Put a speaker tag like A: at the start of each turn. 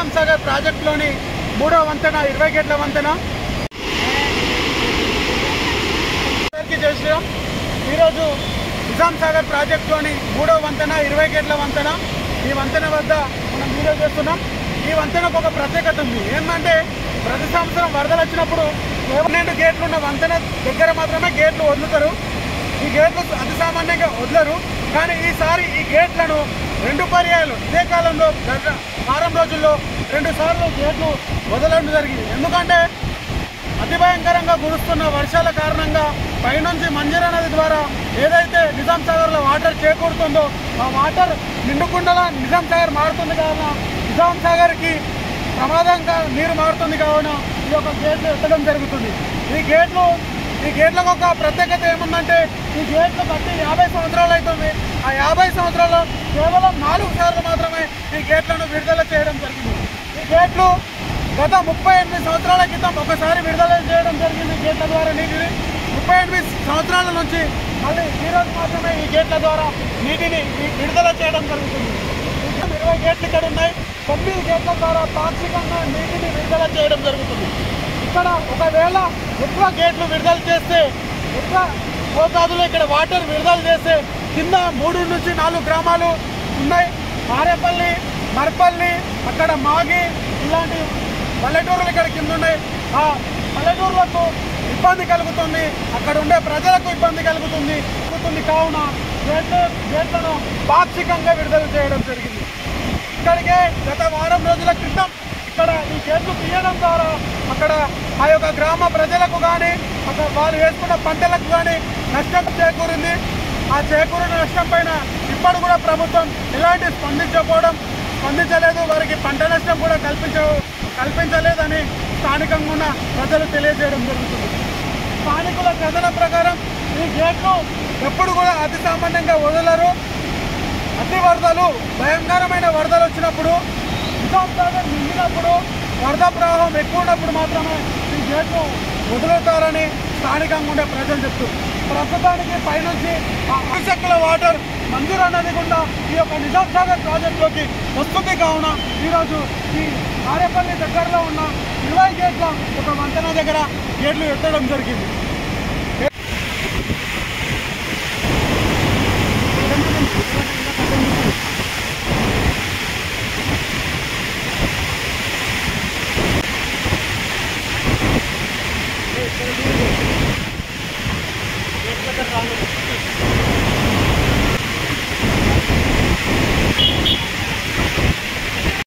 A: నిజాం సాగర్ ప్రాజెక్టులోని 3వ వంతెన 20 గేట్ల వంతెన. ఈరోజు నిజాం సాగర్ ప్రాజెక్టులోని 3వ వంతెన 20 గేట్ల వంతెన. ఈ వంతెన వద్ద మనం వీడియో చేస్తున్నాం. ఈ వంతెనకు ఒక ప్రత్యేకత ఉంది. ఏంటంటే ప్రతి సంవత్సరం వరదలు వచ్చినప్పుడు 12 గేట్లు ఉన్న వంతెన దగ్గర మాత్రమే గేట్లు వదులుతారు. ఈ గేట్లు అతి సామాన్యంగా వదలరు. కానీ ఈసారి ఈ గేట్లను 2 పర్యాయాలు ఇదే కాలంలో వారం రోజుల్లో 2 సార్లు గేట్లు వదలడం జరిగింది. ఎందుకంటే అతి భయంకరంగా కురుస్తున్న వర్షాల కారణంగా పైనుంచి మంజీరా నది ద్వారా ఏదైతే నిజాం సాగర్లో వాటర్ చేకూరుతుందో ఆ వాటర్ నిండుకుండలా నిజాం సాగర్ మారుతుంది కావున నిజాం సాగర్కి ప్రమాదంగా నీరు మారుతుంది కావున ఈ యొక్క గేట్లు ఎత్తడం జరుగుతుంది. ఈ గేట్లకు ఒక ప్రత్యేకత ఏముందంటే ఈ గేట్లు కట్టి 50 సంవత్సరాలు అవుతుంది. ఆ 50 సంవత్సరాల్లో కేవలం 4 సార్లు మాత్రమే ఈ గేట్లను విడుదల చేయడం జరిగింది. ఈ గేట్లు గత 38 సంవత్సరాల క్రితం ఒకసారి విడుదల చేయడం జరిగింది. గేట్ల ద్వారా నీటిని 38 సంవత్సరాల నుంచి మళ్ళీ ఈరోజు మాత్రమే ఈ గేట్ల ద్వారా నీటిని విడుదల చేయడం జరుగుతుంది. 20 గేట్లు ఇక్కడ ఉన్నాయి. 9 గేట్ల ద్వారా పాక్షికంగా నీటిని విడుదల చేయడం జరుగుతుంది. ఇక్కడ ఒకవేళ ఎక్కువ గేట్లు విడుదల చేస్తే ఎక్కువ మోతాదులో ఇక్కడ వాటర్ విడుదల చేస్తే కింద 3 నుంచి 4 గ్రామాలు ఉన్నాయి. ఆరేపల్లి, మర్పల్లి, అక్కడ మాగి ఇలాంటి పల్లెటూరులు ఇక్కడ కింద ఉన్నాయి. ఆ పల్లెటూరులకు ఇబ్బంది కలుగుతుంది, అక్కడ ఉండే ప్రజలకు ఇబ్బంది కలుగుతుంది కావున గేట్లను పాక్షికంగా విడుదల చేయడం జరిగింది. ఇక్కడికే గత వారం రోజుల క్రితం ఇక్కడ ఈ గేట్లు తీయడం ద్వారా అక్కడ ఆ యొక్క గ్రామ ప్రజలకు కానీ అక్కడ వారు వేసుకున్న పంటలకు కానీ నష్టం చేకూరింది. ఆ చేకూరిన నష్టం పైన ఇప్పుడు కూడా ప్రభుత్వం ఎలాంటి స్పందించలేదు. వారికి పంట నష్టం కూడా కల్పించలేదని స్థానికంగా ఉన్న ప్రజలు తెలియజేయడం జరుగుతుంది. స్థానికుల కథన ప్రకారం ఈ గేట్లు ఎప్పుడు కూడా అతి సామాన్యంగా వదలరు. అతి వరదలు, భయంకరమైన వరదలు వచ్చినప్పుడు, నిజాం సాగర్ నిండినప్పుడు, వరద ప్రవాహం ఎక్కువ ఉన్నప్పుడు మాత్రమే ఈ గేట్లు వదులుతారని స్థానికంగా ఉండే ప్రజలు చెప్తారు. ప్రస్తుతానికి పైనుంచి అభిషేకుల వాటర్ మంజూరా నది గుండా ఈ యొక్క నిజాం సాగర్ ప్రాజెక్టులోకి వస్తుంది కావున ఈరోజు ఈ ఆరేపల్లి దగ్గరలో ఉన్న 20 గేట్ల ఒక వంతెన దగ్గర గేట్లు ఎత్తడం జరిగింది.